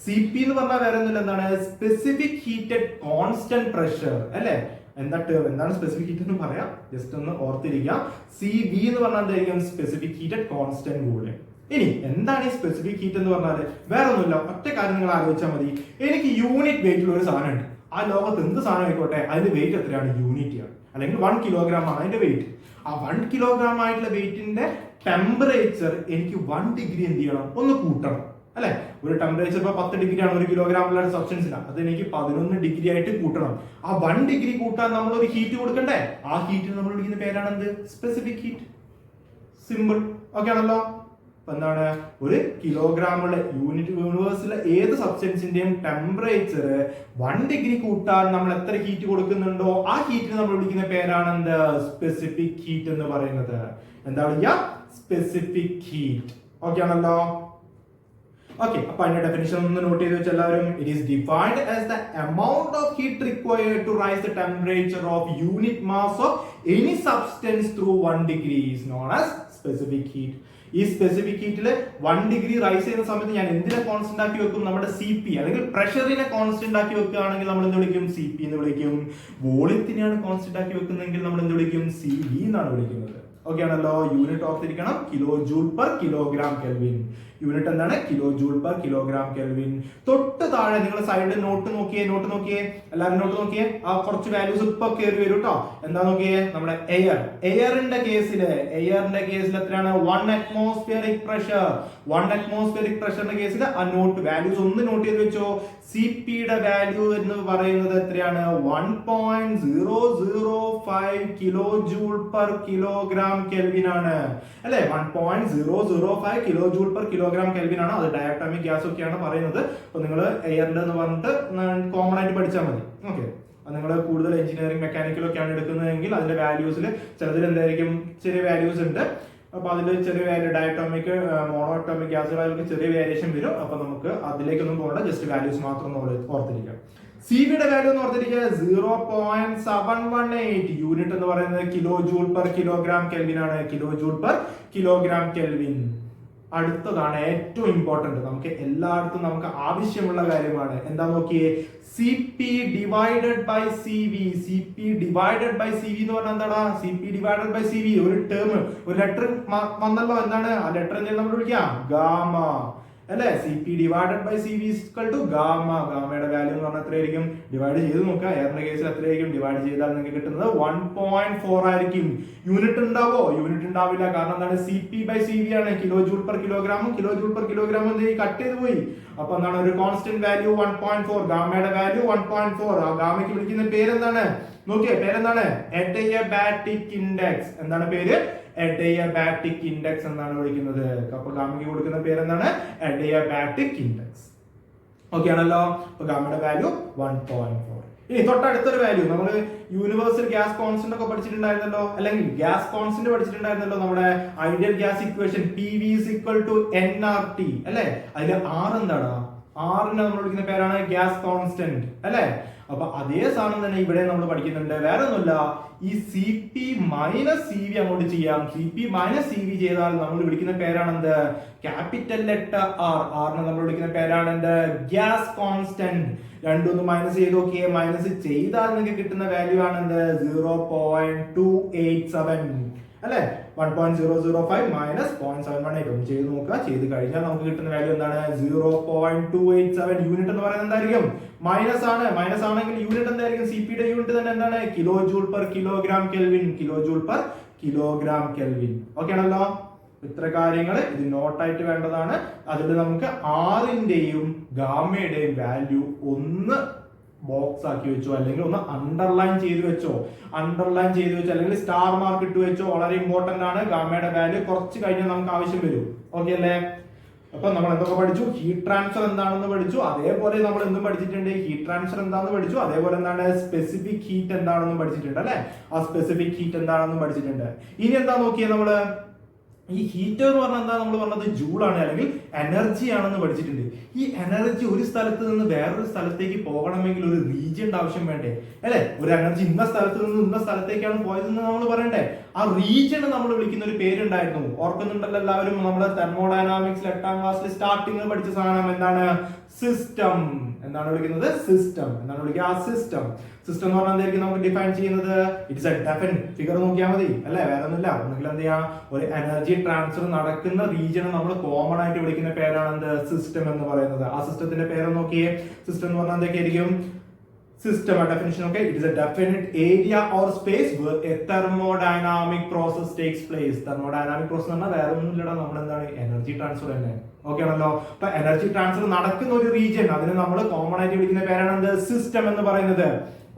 CP എന്ന് പറഞ്ഞാൽ വേറെ ഒന്നുമില്ല. എന്താണ്? സ്പെസിഫിക് ഹീറ്റഡ് കോൺസ്റ്റന്റ് പ്രഷർ അല്ലെ. എന്താ ടേം, എന്താണ് സ്പെസിഫിക് ഹീറ്റ് എന്ന് പറയാം, ജസ്റ്റ് ഒന്ന് ഓർത്തിരിക്കാം. CV എന്ന് പറഞ്ഞാൽ എന്തായിരിക്കും? Specific heat at constant volume. ഇനി എന്താണ് ഈ സ്പെസിഫിക് ഹീറ്റ് എന്ന് പറഞ്ഞാൽ? വേറെ ഒന്നുമില്ല, ഒറ്റ കാര്യം നിങ്ങൾ ആലോചിച്ചാൽ മതി. എനിക്ക് യൂണിറ്റ് വെയിറ്റുള്ള ഒരു സാധനം ഉണ്ട്. ആ ലോകത്ത് എന്ത് സാധനം ആയിക്കോട്ടെ, അതിന്റെ വെയിറ്റ് എത്രയാണ്? യൂണിറ്റ് ആണ്, അല്ലെങ്കിൽ 1 കിലോഗ്രാം ആണ് അതിന്റെ വെയിറ്റ്. ആ 1 കിലോഗ്രാം ആയിട്ടുള്ള വെയിറ്റിന്റെ ടെമ്പറേച്ചർ എനിക്ക് 1 ഡിഗ്രി എന്ത് ചെയ്യണം? ഒന്ന് കൂട്ടണം, അല്ലെ? ഒരു ടെമ്പറേച്ചർ ഇപ്പൊ 10 ഡിഗ്രി ആണ് 1 കിലോഗ്രാം ഉള്ള സബ്സ്റ്റൻസിന്, അത് എനിക്ക് 11 ഡിഗ്രി ആയിട്ട് കൂട്ടണം. ആ 1 ഡിഗ്രി കൂട്ടാൻ നമ്മൾ ഒരു ഹീറ്റ് കൊടുക്കണ്ടേ? ആ ഹീറ്റിന് നമ്മൾ വിളിക്കുന്ന പേരാണ് എന്ത്? Specific heat. സിമ്പിൾ. ഓക്കെ ആണല്ലോ? എന്താണ്? ഒരു കിലോഗ്രാമുള്ള യൂണിവേഴ്സിലെ ഏത് സബ്സ്റ്റൻസിന്റെയും ടെമ്പറേച്ചർ 1 ഡിഗ്രി കൂട്ടാൻ നമ്മൾ എത്ര ഹീറ്റ് കൊടുക്കുന്നുണ്ടോ ആ ഹീറ്റിന് നമ്മൾ വിളിക്കുന്ന പേരാണ് എന്ത്? സ്പെസിഫിക് ഹീറ്റ് എന്ന് പറയുന്നത്. എന്താ വിളിക്കുക? Specific heat. ഓക്കെ ആണല്ലോ? ഓക്കെ, അപ്പൊ അതിന്റെ ഡെഫിനിഷൻ ഒന്ന് നോട്ട് ചെയ്ത് വെച്ച് എല്ലാവരും. It is defined as the amount of heat required to raise the temperature of unit mass of any substance through 1 degree is known as specific heat. ഈ specific ഹീറ്റിൽ 1 degree rise ചെയ്യുന്ന സമയത്ത് ഞാൻ എന്തിനെ കോൺസ്റ്റന്റ് ആക്കി വെക്കും? നമ്മുടെ CP അല്ലെങ്കിൽ പ്രഷറിനെ കോൺസ്റ്റന്റ് ആക്കി വെക്കുകയാണെങ്കിൽ നമ്മൾ എന്ത് വിളിക്കും? CP എന്ന് വിളിക്കും. വോളിയത്തിനെയാണ് കോൺസ്റ്റന്റ് ആക്കി വെക്കുന്നതെങ്കിൽ നമ്മൾ എന്ത് വിളിക്കും? CV എന്നാണ് വിളിക്കുന്നത്. ഓക്കെ ആണല്ലോ? യൂണിറ്റ് ഓർത്തിരിക്കണം, kilo joule per kilogram kelvin. Unit എന്താണ്? Kilo joule per kilogram kelvin. തൊട്ട് താഴെ നിങ്ങൾ സൈഡിൽ നോട്ട് നോക്കിയേ, എല്ലാവരും നോട്ട് നോക്കിയേ. ആ കുറച്ച് വാല്യൂസ് ഇപ്പൊ കയറി വരും കേട്ടോ. എന്താ നോക്കിയേ? നമ്മുടെ എയറിന്റെ കേസിൽ എത്രയാണ്? 1 അറ്റ്മോസ്ഫിയറിക് പ്രഷർ. 1 അറ്റ്മോസ്ഫിയറിക് പ്രഷറിന്റെ കേസിൽ ആ നോട്ട് വാല്യൂസ് ഒന്ന് നോട്ട് ചെയ്ത് വെച്ചോ. CP യുടെ വാല്യൂ എന്ന് പറയുന്നത് എത്രയാണ്? 1.005 kilo joule per kilogram kelvin ആണ്, അല്ലെ? 1.005 kilo joule per kilogram kelvin ആണ്. അത് ഡയറ്റോമിക് ഗ്യാസ് ഒക്കെയാണ് പറയുന്നത്. അപ്പൊ നിങ്ങൾ എയറിന്റെ എന്ന് പറഞ്ഞിട്ട് കോമൺ ആയിട്ട് പഠിച്ചാൽ മതി. ഓക്കെ, നിങ്ങൾ കൂടുതൽ എഞ്ചിനീയറിംഗ് മെക്കാനിക്കലൊക്കെയാണ് എടുക്കുന്നതെങ്കിൽ അതിന്റെ വാല്യൂസിൽ ചിലതിൽ എന്തായിരിക്കും? ചെറിയ വാല്യൂസ് ഉണ്ട്. അപ്പൊ അതിൽ ചെറിയ വാല്യൂ ഡയറ്റോമിക്, മോണോട്ടോമിക് ഗ്യാസുകളൊക്കെ ചെറിയ വേരിയേഷൻ വരും. അപ്പൊ നമുക്ക് അതിലേക്കൊന്നും പോകണ്ട, ജസ്റ്റ് വാല്യൂസ് മാത്രം ഓർത്തിരിക്കാം. CV യുടെ വാല്യൂ എന്ന് ഓർത്തിരിക്കുക 0.718. യൂണിറ്റ് എന്ന് പറയുന്നത് kilo joule per kilogram kelvin ആണ്. Kilo joule per kilogram kelvin. അടുത്തതാണ് ഏറ്റവും ഇമ്പോർട്ടന്റ്, നമുക്ക് എല്ലായിടത്തും നമുക്ക് ആവശ്യമുള്ള കാര്യമാണ്. എന്താ നോക്കിയേ? CP divided by CV. CP divided by CV എന്ന് പറഞ്ഞാൽ എന്താടാ? CP ഡിവൈഡഡ് ബൈ CV ഒരു ടേം, ഒരു ലെറ്റർ വന്നല്ലോ. എന്താണ് ആ ലെറ്റർ? നമ്മൾ വിളിക്കാം ഗാമ, അല്ലെ? CP divided by CV is equal to gamma. ഗാമയുടെ വാല്യൂ എന്ന് പറഞ്ഞാൽ എത്രയായിരിക്കും? ഡിവൈഡ് ചെയ്ത് നോക്കുക. എയറിന്റെ കേസിൽ എത്രയായിരിക്കും? ഡിവൈഡ് ചെയ്താൽ നിങ്ങൾക്ക് കിട്ടുന്നത് 1.4 ആയിരിക്കും. യൂണിറ്റ് ഉണ്ടാവോ? യൂണിറ്റ് ഉണ്ടാവില്ല. കാരണം എന്താണ്? CP ബൈ CV ആണ്. കിലോ ജൂൾ പെർ കിലോഗ്രാമും കിലോ ജൂൾ പെർ കിലോഗ്രാമും കട്ട് ചെയ്ത് പോയി. അപ്പൊ എന്താണ്? ഒരു കോൺസ്റ്റന്റ് വാല്യൂ 1.4. ഗാമയുടെ വാല്യൂ 1.4. ആ ഗാമയ്ക്ക് വിളിക്കുന്ന പേരെന്താണ്? നോക്കിയേ, പേരെന്താണ്? Adiabatic index. എന്താണ് പേര്? അഡിയബാറ്റിക് ഇൻഡെക്സ് എന്നാണ് വിളിക്കുന്നത്. അപ്പൊ ഗാമയ്ക്ക് കൊടുക്കുന്ന പേരെന്താണ്? Adiabatic index. ഓക്കെ ആണല്ലോ? അപ്പൊ ഗാമയുടെ വാല്യൂ 1.4. ഇനി തൊട്ടടുത്തൊരു വാല്യൂ, നമ്മൾ യൂണിവേഴ്സൽ ഗ്യാസ് കോൺസ്റ്റന്റ് ഒക്കെ പഠിച്ചിട്ടുണ്ടായിരുന്നല്ലോ, അല്ലെങ്കിൽ ഗ്യാസ് കോൺസ്റ്റന്റ് പഠിച്ചിട്ടുണ്ടായിരുന്നല്ലോ. നമ്മുടെ ideal gas equation PV is equal to nRT, അല്ലെ? അതിൽ R എന്താണ്? R നമ്മൾ വിളിക്കുന്ന പേരാണ് ഗ്യാസ് കോൺസ്റ്റന്റ്, അല്ലെ? അപ്പൊ അതേ സാധനം തന്നെ ഇവിടെ നമ്മൾ പഠിക്കുന്നുണ്ട്. വേറെ ഒന്നുമില്ല, ഈ CP മൈനസ് CV അങ്ങോട്ട് ചെയ്യാം. CP മൈനസ് CV ചെയ്താൽ നമ്മൾ വിളിക്കുന്ന പേരാണ് എന്ത്? Capital letter R. ആറിനെ നമ്മൾ വിളിക്കുന്ന പേരാണ് എന്ത്? Gas constant. രണ്ടൊന്ന് മൈനസ് ചെയ്ത് നോക്കിയേ. മൈനസ് ചെയ്താൽ നിങ്ങൾക്ക് കിട്ടുന്ന വാല്യൂ ആണ് എന്ത്? 0.287, അല്ലെ? 1.005 മൈനസ് 0.718 ഒന്ന് ചെയ്ത് നോക്കുക. ചെയ്ത് കഴിഞ്ഞാൽ നമുക്ക് കിട്ടുന്ന വാല്യൂ എന്താണ്? 0.287. യൂണിറ്റ് എന്ന് പറയുന്നത് എന്തായിരിക്കും? മൈനസ് ആണ്. മൈനസ് ആണെങ്കിൽ യൂണിറ്റ് എന്തായിരിക്കും? CP യുടെ യൂണിറ്റ് തന്നെ എന്താണ്? Kilo joule per kilogram kelvin. Kilo joule per kilogram kelvin. Okay ആണല്ലോ? ഇത്ര കാര്യങ്ങൾ ഇത് നോട്ടായിട്ട് വേണ്ടതാണ്. അതിൽ നമുക്ക് ആറിന്റെയും ഗാമയുടെയും വാല്യൂ ഒന്ന് ബോക്സ് ആക്കി വെച്ചോ, അല്ലെങ്കിൽ ഒന്ന് അണ്ടർലൈൻ ചെയ്ത് വെച്ചോ, അല്ലെങ്കിൽ സ്റ്റാർ മാർക്ക് ഇട്ട് വെച്ചോ. വളരെ ഇമ്പോർട്ടന്റ് ആണ്. ഗാമയുടെ വാല്യൂ കുറച്ച് കഴിഞ്ഞാൽ നമുക്ക് ആവശ്യം വരും. ഓക്കെ അല്ലേ? അപ്പൊ നമ്മൾ എന്തൊക്കെ പഠിച്ചു? ഹീറ്റ് ട്രാൻസ്ഫർ എന്താണെന്ന് പഠിച്ചു. അതേപോലെ നമ്മൾ എന്തും പഠിച്ചിട്ടുണ്ട്? ഹീറ്റ് ട്രാൻസ്ഫർ എന്താണെന്ന് പഠിച്ചു. അതേപോലെ എന്താണ്? സ്പെസിഫിക് ഹീറ്റ് എന്താണെന്ന് പഠിച്ചിട്ടുണ്ട്, അല്ലെ? ആ സ്പെസിഫിക് ഹീറ്റ് എന്താണെന്ന് പഠിച്ചിട്ടുണ്ട്. ഇനി എന്താ നോക്കിയേ? നമ്മള് ഈ ഹീറ്റ് എന്ന് പറഞ്ഞാൽ എന്താ? നമ്മൾ പറഞ്ഞത് ജൂളാണ്, അല്ലെങ്കിൽ എനർജി ആണെന്ന് പഠിച്ചിട്ടുണ്ട്. ഈ എനർജി ഒരു സ്ഥലത്ത് നിന്ന് വേറൊരു സ്ഥലത്തേക്ക് പോകണമെങ്കിൽ ഒരു റീജിയന്റെ ആവശ്യം വേണ്ടേ, അല്ലെ? ഒരു എനർജി ഇന്ന സ്ഥലത്ത് നിന്ന് ഇന്ന സ്ഥലത്തേക്കാണ് പോയതെന്ന് നമ്മൾ പറയണ്ടേ? ആ റീജിയൻ നമ്മൾ വിളിക്കുന്ന ഒരു പേരുണ്ടായിരുന്നു, ഓർക്കുന്നുണ്ടല്ലോ എല്ലാവരും? നമ്മുടെ തെർമോഡൈനാമിക്സിൽ 8ാം ക്ലാസ്സിൽ സ്റ്റാർട്ടിങ്ങിൽ പഠിച്ച സാധനം എന്താണ്? സിസ്റ്റം. എന്താണ് വിളിക്കുന്നത്? സിസ്റ്റം. എന്താണ് വിളിക്കുക? ആ സിസ്റ്റം. സിസ്റ്റം എന്ന് പറഞ്ഞാൽ എന്തായിരിക്കും നമുക്ക് ഡിഫൈൻ ചെയ്യുന്നത്? ഇറ്റ്സ് എ ഡെഫിനിറ്റ് ഫിഗർ നോക്കിയാൽ മതി അല്ലെ, വേറെ ഒന്നുമില്ല. ഒന്നുകിൽ എന്ത് ചെയ്യാം, ഒരു എനർജി ട്രാൻസ്ഫർ നടക്കുന്ന റീജിയൻ നമ്മൾ കോമൺ ആയിട്ട് വിളിക്കുന്ന പേരാണ് എന്ത്? സിസ്റ്റം എന്ന് പറയുന്നത്. ആ സിസ്റ്റത്തിന്റെ പേര് നോക്കിയേ. സിസ്റ്റം എന്ന് പറഞ്ഞാൽ എന്തൊക്കെയായിരിക്കും? System definition, okay, it is a definite area or space where a thermodynamic process takes place. Thermodynamic process എന്ന് പറഞ്ഞാൽ വേറെ ഒന്നുമില്ലടാ, നമ്മൾ എന്താണ്? എനർജി ട്രാൻസ്ഫർ തന്നെ. ഓക്കെ ആണല്ലോ? അപ്പൊ എനർജി ട്രാൻസ്ഫർ നടക്കുന്ന ഒരു റീജിയൻ, അതിന് നമ്മൾ കോമൺ ആയിട്ട് വിളിക്കുന്ന പേരാണ് എന്ത്? സിസ്റ്റം എന്ന് പറയുന്നത്.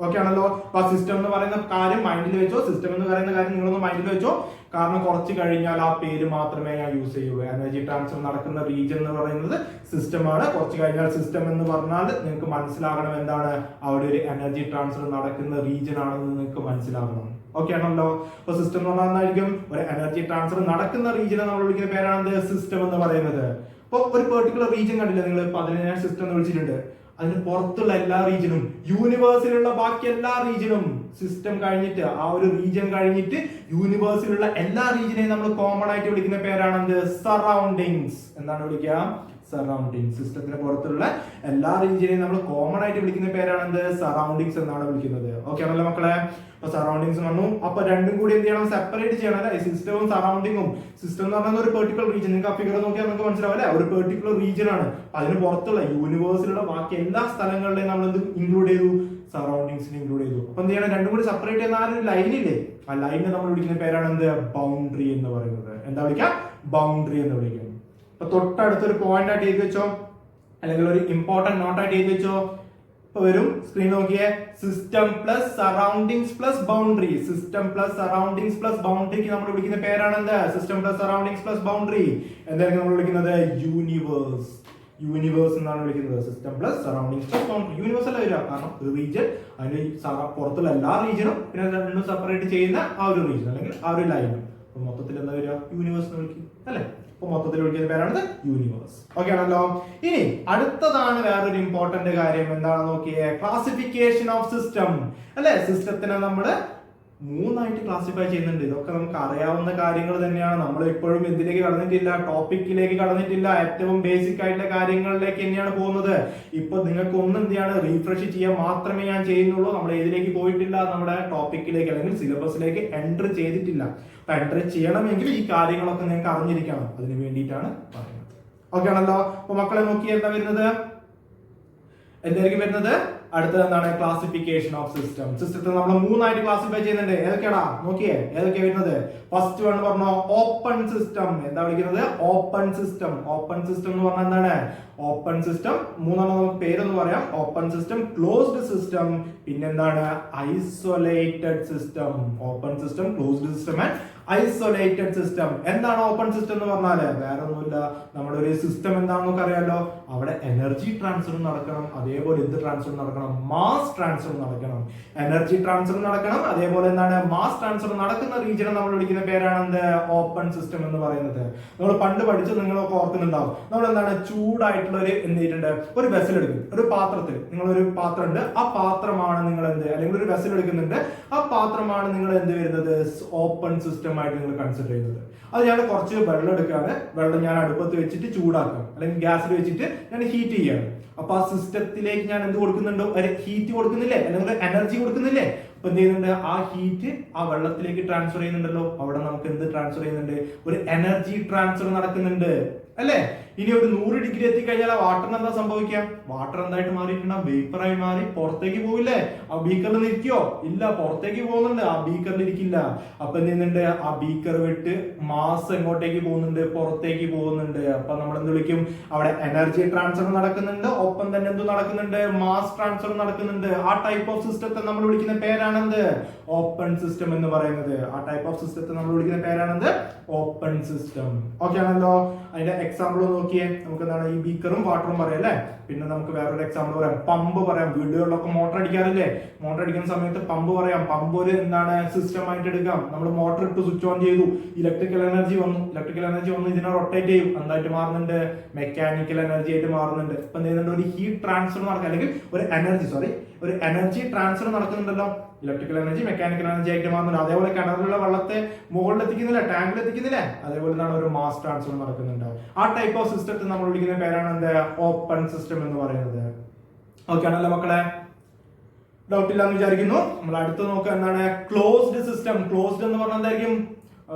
ഓക്കെ ആണല്ലോ? അപ്പൊ സിസ്റ്റം എന്ന് പറയുന്ന കാര്യം മൈൻഡിൽ വെച്ചോ, സിസ്റ്റം എന്ന് പറയുന്ന കാര്യം നിങ്ങളൊന്ന് മൈൻഡിൽ വെച്ചോ. കാരണം കുറച്ച് കഴിഞ്ഞാൽ ആ പേര് മാത്രമേ ഞാൻ യൂസ് ചെയ്യൂ. എനർജി ട്രാൻസ്ഫർ നടക്കുന്ന റീജിയൻ എന്ന് പറയുന്നത് സിസ്റ്റമാണ്. കുറച്ച് കഴിഞ്ഞാൽ സിസ്റ്റം എന്ന് പറഞ്ഞാൽ നിങ്ങൾക്ക് മനസ്സിലാകണം എന്താണ്? അവിടെ ഒരു എനർജി ട്രാൻസ്ഫർ നടക്കുന്ന റീജിയൻ ആണെന്ന് നിങ്ങൾക്ക് മനസ്സിലാകണം. ഓക്കെ ആണല്ലോ? അപ്പൊ സിസ്റ്റം എന്ന് പറഞ്ഞാൽ ഒരു എനർജി ട്രാൻസ്ഫർ നടക്കുന്ന റീജിയനെ നമ്മൾ വിളിക്കുന്ന പേരാണ് സിസ്റ്റം എന്ന് പറയുന്നത്. അപ്പൊ ഒരു പെർട്ടിക്കുലർ റീജിയൻ കണ്ടില്ല നിങ്ങൾ? ഇപ്പൊ അതിനെ ഞാൻ സിസ്റ്റം എന്ന് വിളിച്ചിട്ടുണ്ട്. അതിന് പുറത്തുള്ള എല്ലാ റീജിയനും, യൂണിവേഴ്സിലുള്ള ബാക്കി എല്ലാ റീജിയനും, സിസ്റ്റം കഴിഞ്ഞിട്ട് ആ ഒരു റീജിയൻ കഴിഞ്ഞിട്ട് യൂണിവേഴ്സിലുള്ള എല്ലാ റീജിയനെയും നമ്മൾ കോമൺ ആയിട്ട് വിളിക്കുന്ന പേരാണ് എന്ത്? സറൗണ്ടിങ്സ്. എന്താണ് വിളിക്കുക? സറൗണ്ടിങ്സ്. സിസ്റ്റത്തിന് പുറത്തുള്ള എല്ലാ റീജിയനെയും നമ്മൾ കോമൺ ആയിട്ട് വിളിക്കുന്ന പേരാണ് എന്ത്? സറൗണ്ടിങ്സ് എന്നാണ് വിളിക്കുന്നത്. ഓക്കെ ആണല്ലോ മക്കളെ? അപ്പൊ സറൗണ്ടിങ്സ് വന്നു. അപ്പൊ രണ്ടും കൂടി എന്ത് ചെയ്യണം? സെപ്പറേറ്റ് ചെയ്യണം അല്ലെ? സിസ്റ്റവും സറൗണ്ടിങ്ങും. സിസ്റ്റം എന്ന് പറഞ്ഞാൽ ഒരു പെർട്ടിക്കുലർ റീജിയൻ, നിങ്ങൾക്ക് ആ ഫിഗർ നോക്കിയാൽ നിങ്ങൾക്ക് മനസ്സിലാവും അല്ലെ? ഒരു പെർട്ടിക്കുലർ റീജിയൻ ആണ്. അതിന് പുറത്തുള്ള യൂണിവേഴ്സിലുള്ള ബാക്കി എല്ലാ സ്ഥലങ്ങളിലെയും നമ്മൾ എന്ത് ഇൻക്ലൂഡ് ചെയ്തു? സറൗണ്ടിങ്സിനെ ഇൻക്ലൂഡ് ചെയ്തു. അപ്പൊ എന്ത് ചെയ്യണം? രണ്ടും കൂടി സെപ്പറേറ്റ് ചെയ്യുന്ന ആ ഒരു ലൈനില്ലേ, ആ ലൈനിനെ നമ്മൾ വിളിക്കുന്ന പേരാണ് എന്ത്? ബൗണ്ടറി എന്ന് പറയുന്നത്. എന്താ വിളിക്കുക? ബൗണ്ടറി എന്ന് വിളിക്കും. അപ്പൊ തൊട്ടടുത്തൊരു പോയിന്റ് ആയിട്ട് എഴുതി വെച്ചോ, അല്ലെങ്കിൽ ഒരു ഇമ്പോർട്ടന്റ് നോട്ട് ആയിട്ട് എഴുതി വെച്ചോ. ഇപ്പൊ വരും, സ്ക്രീൻ നോക്കിയേ. System plus surroundings plus boundary. System plus surroundings plus ബൗണ്ടറിക്ക് നമ്മൾ വിളിക്കുന്ന പേരാണ് എന്ത്? System plus surroundings plus boundary. എന്തായിരിക്കും നമ്മൾ വിളിക്കുന്നത്? യൂണിവേഴ്സ്. യൂണിവേഴ്സ് എന്നാണ് വിളിക്കുന്നത്. System plus surroundings plus boundary. Universe അല്ല വരിക, കാരണം ഒരു റീജിയൻ, അതിന്റെ പുറത്തുള്ള എല്ലാ റീജിയനും പിന്നെ രണ്ടും സെപ്പറേറ്റ് ചെയ്യുന്ന ആ ഒരു റീജിയൻ അല്ലെങ്കിൽ ആ ഒരു ലൈനും. അപ്പൊ മൊത്തത്തിൽ എന്താ വരിക? യൂണിവേഴ്സ് എന്ന് വിളിക്കും അല്ലെ? അപ്പൊ മൊത്തത്തിൽ വിളിക്കുന്ന പേരാണ് യൂണിവേഴ്സ്. ഓക്കെ ആണല്ലോ? ഇനി അടുത്തതാണ് വേറൊരു ഇമ്പോർട്ടന്റ് കാര്യം. എന്താണെന്ന് നോക്കിയേ. ക്ലാസിഫിക്കേഷൻ ഓഫ് സിസ്റ്റം അല്ലെ? സിസ്റ്റത്തിനെ നമ്മൾ മൂന്നായിട്ട് ക്ലാസിഫൈ ചെയ്യുന്നുണ്ട്. ഇതൊക്കെ നമുക്ക് അറിയാവുന്ന കാര്യങ്ങൾ തന്നെയാണ്. നമ്മൾ ഇപ്പോഴും എന്തിലേക്ക് കടന്നിട്ടില്ല? ടോപ്പിക്കിലേക്ക് കടന്നിട്ടില്ല. ഏറ്റവും ബേസിക് ആയിട്ടുള്ള കാര്യങ്ങളിലേക്ക് തന്നെയാണ് പോകുന്നത്. ഇപ്പൊ നിങ്ങൾക്ക് ഒന്നും എന്ത് ചെയ്യാണ്? റീഫ്രഷ് ചെയ്യാൻ മാത്രമേ ഞാൻ ചെയ്യുന്നുള്ളൂ. നമ്മൾ ഏതിലേക്ക് പോയിട്ടില്ല? നമ്മുടെ ടോപ്പിക്കിലേക്ക് അല്ലെങ്കിൽ സിലബസിലേക്ക് എൻട്രി ചെയ്തിട്ടില്ല. അപ്പൊ എൻട്രി ചെയ്യണമെങ്കിൽ ഈ കാര്യങ്ങളൊക്കെ നിങ്ങൾക്ക് അറിഞ്ഞിരിക്കണം. അതിന് വേണ്ടിയിട്ടാണ് പറയുന്നത്. ഓക്കെ ആണല്ലോ? അപ്പൊ മക്കളെ നോക്കി എന്താ വരുന്നത്? എന്തായിരിക്കും വരുന്നത്? അടുത്തത് എന്താണ്? Classification of system. സിസ്റ്റത്തെ നമ്മൾ മൂന്നായിട്ട് ക്ലാസിഫൈ ചെയ്യുന്നുണ്ട്. ഏതൊക്കെയാടാ? നോക്കിയേ, ഏതൊക്കെയാ വരുന്നത്? ഫസ്റ്റ് വൺ പറഞ്ഞോ, ഓപ്പൺ സിസ്റ്റം. എന്താ വിളിക്കുന്നത്? Open system. ഓപ്പൺ സിസ്റ്റം എന്ന് പറഞ്ഞാൽ എന്താണ്? ഓപ്പൺ സിസ്റ്റം മൂന്നെണ്ണം നമുക്ക് പേരൊന്ന് പറയാം. ഓപ്പൺ സിസ്റ്റം, ക്ലോസ്ഡ് സിസ്റ്റം, പിന്നെന്താണ്? Isolated system. Open system, closed system and isolated system. എന്താണ് ഓപ്പൺ സിസ്റ്റം എന്ന് പറഞ്ഞാല്? വേറെ ഒന്നുമില്ല, നമ്മുടെ ഒരു സിസ്റ്റം എന്താണെന്ന് നമുക്ക് അറിയാലോ. അവിടെ എനർജി ട്രാൻസ്ഫർ നടക്കണം, അതേപോലെ എന്ത് ട്രാൻസ്ഫർ നടക്കണം? മാസ് ട്രാൻസ്ഫർ നടക്കണം. എനർജി ട്രാൻസ്ഫർ നടക്കണം, അതേപോലെ എന്താണ്? മാസ് ട്രാൻസ്ഫർ നടക്കുന്ന റീജിയനെ നമ്മൾ വിളിക്കുന്ന പേരാണ് എന്ത്? ഓപ്പൺ സിസ്റ്റം എന്ന് പറയുന്നത്. നമ്മൾ പണ്ട് പഠിച്ച് നിങ്ങളൊക്കെ ഓർക്കുന്നുണ്ടാവും. നമ്മൾ എന്താണ്? ചൂടായിട്ടുള്ള ഒരു എന്ത് ചെയ്തിട്ടുണ്ട്? ഒരു വെസൽ എടുക്കും. ഒരു പാത്രത്തിൽ നിങ്ങളൊരു പാത്രം ഉണ്ട്, ആ പാത്രമാണ് നിങ്ങൾ എന്ത്, അല്ലെങ്കിൽ ഒരു വെസൽ എടുക്കുന്നുണ്ട്, ആ പാത്രമാണ് നിങ്ങൾ എന്ത് വരുന്നത്? ഓപ്പൺ സിസ്റ്റം ആയിട്ട് നിങ്ങൾ കൺസിഡർ ചെയ്യുന്നത്. അത് ഞാൻ കുറച്ച് വെള്ളം എടുക്കുകയാണ്, വെള്ളം ഞാൻ അടുപ്പത്ത് വെച്ചിട്ട് ചൂടാക്കാം, അല്ലെങ്കിൽ ഗ്യാസിൽ വെച്ചിട്ട് ഞാൻ ഹീറ്റ് ചെയ്യാണ്. അപ്പൊ ആ സിസ്റ്റത്തിലേക്ക് ഞാൻ എന്ത് കൊടുക്കുന്നുണ്ടോ? ഒരു ഹീറ്റ് കൊടുക്കുന്നില്ലേ, അല്ലെങ്കിൽ എനർജി കൊടുക്കുന്നില്ലേ? അപ്പൊ എന്ത് ചെയ്യുന്നുണ്ട്? ആ ഹീറ്റ് ആ വെള്ളത്തിലേക്ക് ട്രാൻസ്ഫർ ചെയ്യുന്നുണ്ടല്ലോ. അവിടെ നമുക്ക് എന്ത് ട്രാൻസ്ഫർ ചെയ്യുന്നുണ്ട്? ഒരു എനർജി ട്രാൻസ്ഫർ നടക്കുന്നുണ്ട് അല്ലേ? ഇനി ഒരു 100 ഡിഗ്രി എത്തിക്കഴിഞ്ഞാൽ ആ വാട്ടറിന് എന്താ സംഭവിക്കാം? വാട്ടർ എന്തായിട്ട് മാറിയിട്ടുണ്ടാവും? വേപ്പറായി മാറി പുറത്തേക്ക് പോവില്ലേ? ആ ബീക്കറിൽ നിൽക്കോ? ഇല്ല, പുറത്തേക്ക് പോകുന്നുണ്ട്, ആ ബീക്കറിൽ ഇരിക്കില്ല. അപ്പൊ എന്ത് ചെയ്യുന്നുണ്ട്? ആ ബീക്കർ വിട്ട് മാസ് എങ്ങോട്ടേക്ക് പോകുന്നുണ്ട്? പുറത്തേക്ക് പോകുന്നുണ്ട്. അപ്പൊ നമ്മൾ എന്ത് വിളിക്കും? അവിടെ എനർജി ട്രാൻസ്ഫർ നടക്കുന്നുണ്ട്, ഒപ്പം തന്നെ എന്ത് നടക്കുന്നുണ്ട്? മാസ് ട്രാൻസ്ഫർ നടക്കുന്നുണ്ട്. ആ ടൈപ്പ് ഓഫ് സിസ്റ്റത്തെ നമ്മൾ വിളിക്കുന്ന പേരാണെന്ത്? ഓപ്പൺ സിസ്റ്റം എന്ന് പറയുന്നത്. ആ ടൈപ്പ് ഓഫ് സിസ്റ്റത്തെ നമ്മൾ വിളിക്കുന്ന പേരാണെന്ത്? Open system. ഓക്കെ ആണല്ലോ? അതിന്റെ എക്സാമ്പിൾ നോക്കിയേ, നമുക്ക് എന്താണ് ഈ ബീക്കറും വാട്ടറും പറയാം അല്ലേ. പിന്നെ നമുക്ക് വേറൊരു എക്സാമ്പിൾ പറയാം, പമ്പ് പറയാം. വീടുകളിലൊക്കെ മോട്ടർ അടിക്കാറില്ലേ, മോട്ടർ അടിക്കുന്ന സമയത്ത് പമ്പ് പറയാം. പമ്പ് ഒരു എന്താണ് സിസ്റ്റം ആയിട്ട് എടുക്കാം. നമ്മൾ മോട്ടർ ഇട്ട് സ്വിച്ച് ഓൺ ചെയ്തു, ഇലക്ട്രിക്കൽ എനർജി വന്നു, ഇതിനെ റൊട്ടേറ്റ് ചെയ്യും, എന്തായിട്ട് മാറുന്നുണ്ട്, മെക്കാനിക്കൽ എനർജി ആയിട്ട് മാറുന്നുണ്ട്. ഇപ്പൊ എന്ത് ചെയ്യുന്നുണ്ട്, ഒരു ഹീറ്റ് ട്രാൻസ്ഫർ നടക്കുക, അല്ലെങ്കിൽ ഒരു എനർജി ട്രാൻസ്ഫർ നടക്കുന്നുണ്ടല്ലോ. ഇലക്ട്രിക്കൽ എനർജി മെക്കാനിക്കൽ എനർജി ആയിട്ട് മാറുന്നുണ്ട്. അതേപോലെ കിണറിലുള്ള വെള്ളത്തെ മുകളിൽ എത്തിക്കുന്നില്ല, ടാങ്കിൽ എത്തിക്കുന്നില്ല, അതേപോലെ എന്താണ് ഒരു മാസ് ട്രാൻസ്ഫർ നടക്കുന്നുണ്ട്. ആ ടൈപ്പ് ഓഫ് സിസ്റ്റത്തെ നമ്മൾ വിളിക്കുന്ന പേരാണ് എന്ത്, ഓപ്പൺ സിസ്റ്റം എന്ന് പറയുന്നത്. ഓക്കെ ആണല്ലോ മക്കളെ, ഡൗട്ട് ഇല്ലാന്ന് വിചാരിക്കുന്നു. നമ്മൾ അടുത്ത് നോക്കുക എന്താണ് ക്ലോസ്ഡ് സിസ്റ്റം. ക്ലോസ്ഡ് എന്ന് പറഞ്ഞാൽ എന്തായിരിക്കും,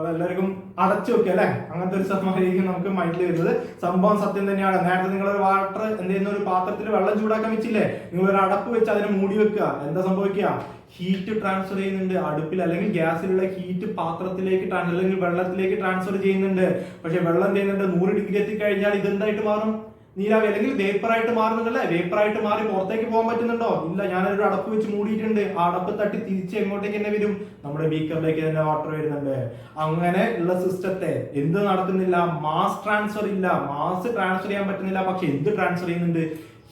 എല്ലാവർക്കും അടച്ചു വെക്കുക അല്ലെ, അങ്ങനത്തെ ഒരു സംഭവമായിരിക്കും നമുക്ക് മൈൻഡിൽ വരുന്നത്. സംഭവം സത്യം തന്നെയാണ്. നേരത്തെ നിങ്ങൾ ഒരു വാട്ടർ എന്ത് ചെയ്യുന്ന ഒരു പാത്രത്തിൽ വെള്ളം ചൂടാക്കാൻ വെച്ചില്ലേ, നിങ്ങൾ ഒരു അടപ്പ് വെച്ച് അതിനെ മൂടി വെക്കുക. എന്താ സംഭവിക്കുക, ഹീറ്റ് ട്രാൻസ്ഫർ ചെയ്യുന്നുണ്ട്. അടുപ്പിൽ അല്ലെങ്കിൽ ഗ്യാസിലുള്ള ഹീറ്റ് പാത്രത്തിലേക്ക് അല്ലെങ്കിൽ വെള്ളത്തിലേക്ക് ട്രാൻസ്ഫർ ചെയ്യുന്നുണ്ട്. പക്ഷെ വെള്ളം ചെയ്യുന്നുണ്ട് 100 ഡിഗ്രി എത്തിക്കഴിഞ്ഞാൽ ഇതെന്തായിട്ട് മാറും, നീരാവി അല്ലെങ്കിൽ വേപ്പർ ആയിട്ട് മാറുന്നുണ്ടല്ലേ. വേപ്പർ ആയിട്ട് മാറി പുറത്തേക്ക് പോകാൻ പറ്റുന്നുണ്ടോ, ഇല്ല. ഞാനൊരു അടപ്പ് വെച്ച് മൂടിയിട്ടുണ്ട്, ആ അടപ്പ് തട്ടി തിരിച്ച് എങ്ങോട്ടേക്ക് തന്നെ വരും, നമ്മുടെ ബീക്കറിലേക്ക് തന്നെ വാട്ടർ വരുന്നുണ്ട്. അങ്ങനെ ഉള്ള സിസ്റ്റത്തെ എന്ത് നടക്കുന്നില്ല, മാസ് ട്രാൻസ്ഫർ ഇല്ല, മാസ് ട്രാൻസ്ഫർ ചെയ്യാൻ പറ്റുന്നില്ല. പക്ഷെ എന്ത് ട്രാൻസ്ഫർ ചെയ്യുന്നുണ്ട്,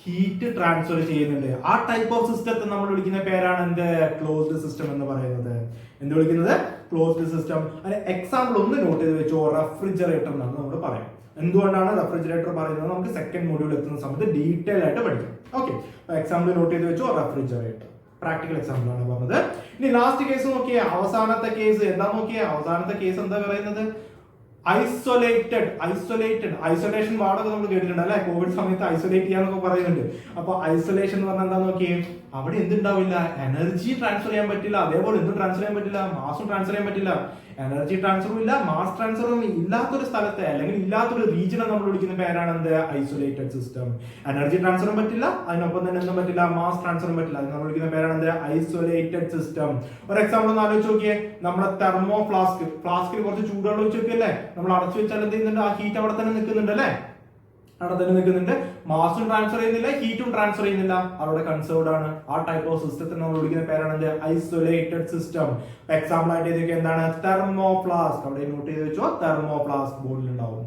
ഹീറ്റ് ട്രാൻസ്ഫർ ചെയ്യുന്നുണ്ട്. ആ ടൈപ്പ് ഓഫ് സിസ്റ്റത്തെ നമ്മൾ വിളിക്കുന്ന പേരാണ് എന്ത്, ക്ലോസ്ഡ് സിസ്റ്റം എന്ന് പറയുന്നത്. എന്ത് വിളിക്കുന്നത്, ക്ലോസ്ഡ് സിസ്റ്റം. അതിന് എക്സാമ്പിൾ ഒന്ന് നോട്ട് ചെയ്ത് വെച്ചോ, റെഫ്രിജറേറ്റർ എന്നാണ് നമ്മൾ പറയാം. എന്തുകൊണ്ടാണ് റെഫ്രിജറേറ്റർ പറയുന്നത്, നമുക്ക് സെക്കൻഡ് മൊഡ്യൂൾ എത്തുന്ന സമയത്ത് ഡീറ്റെയിൽ ആയിട്ട് പഠിക്കാം. ഓക്കെ, എക്സാമ്പിൾ നോട്ട് ചെയ്ത് വെച്ചോ, റെഫ്രിജറേറ്റർ. പ്രാക്ടിക്കൽ എക്സാമ്പിൾ ആണ് പറഞ്ഞത്. ഇനി ലാസ്റ്റ് കേസ് നോക്കിയേ, അവസാനത്തെ കേസ് എന്താ നോക്കിയേ, അവസാനത്തെ കേസ് എന്താ പറയുന്നത്, ഐസൊലേഷൻ വാർഡൊക്കെ നമ്മൾ കേട്ടിട്ടുണ്ട് അല്ലെ, കോവിഡ് സമയത്ത് ഐസൊലേറ്റ് ചെയ്യാന്നൊക്കെ പറയുന്നുണ്ട്. അപ്പൊ ഐസൊലേഷൻ എന്ന് പറഞ്ഞാൽ എന്താ നോക്കിയേ, അവിടെ എന്തുണ്ടാവില്ല, എനർജി ട്രാൻസ്ഫർ ചെയ്യാൻ പറ്റില്ല, അതേപോലെ എന്തും ട്രാൻസ്ഫർ ചെയ്യാൻ പറ്റില്ല, മാസും ട്രാൻസ്ഫർ ചെയ്യാൻ പറ്റില്ല. എനർജി ട്രാൻസ്ഫറും ഇല്ല, മാസ് ട്രാൻസ്ഫറും ഇല്ലാത്തൊരു സ്ഥലത്തെ അല്ലെങ്കിൽ ഇല്ലാത്തൊരു റീജിയനെ നമ്മൾ വിളിക്കുന്ന പേരാണ് എന്ത്, ഐസൊലേറ്റഡ് സിസ്റ്റം. എനർജി ട്രാൻസ്ഫറും പറ്റില്ല, അതിനൊപ്പം തന്നെ എന്തും പറ്റില്ല, മാസ് ട്രാൻസ്ഫറും പറ്റില്ല. അത് നമ്മൾ വിളിക്കുന്ന പേരാണ് എന്ത്, ഐസൊലേറ്റഡ് സിസ്റ്റം. ഒരു എക്സാമ്പിൾ ഒന്ന് ആലോചിച്ച് നോക്കിയേ, നമ്മുടെ തെർമോ ഫ്ലാസ്കിൽ കുറച്ച് ചൂടുവെള്ളം ഒഴിച്ച് വെക്കല്ലേ, നമ്മൾ അടച്ചു വെച്ചാൽ എന്ത് ചെയ്യുന്നുണ്ട്, ആ ഹീറ്റ് അവിടെ തന്നെ നിൽക്കുന്നുണ്ട് അല്ലെ, അവിടെ തന്നെ നിൽക്കുന്നുണ്ട്. മാസും ട്രാൻസ്ഫർ ചെയ്യുന്നില്ല, ഹീറ്റും ട്രാൻസ്ഫർ ചെയ്യുന്നില്ല, അവിടെ കൺസേർവ്ഡ് ആണ്. ആ ടൈപ്പ് ഓഫ് സിസ്റ്റത്തെ നമ്മൾ വിളിക്കുന്ന പേരാണ് എന്ത്, ഐസൊലേറ്റഡ് സിസ്റ്റം. എക്സാമ്പിൾ ആയിട്ട് ഇതൊക്കെ എന്താണ്, തെർമോ ഫ്ലാസ്ക്. അവിടെ നോട്ട് ചെയ്ത് വെച്ചോ, തെർമോ ഫ്ലാസ്ക് ബോർഡിൽ ഉണ്ടാവും.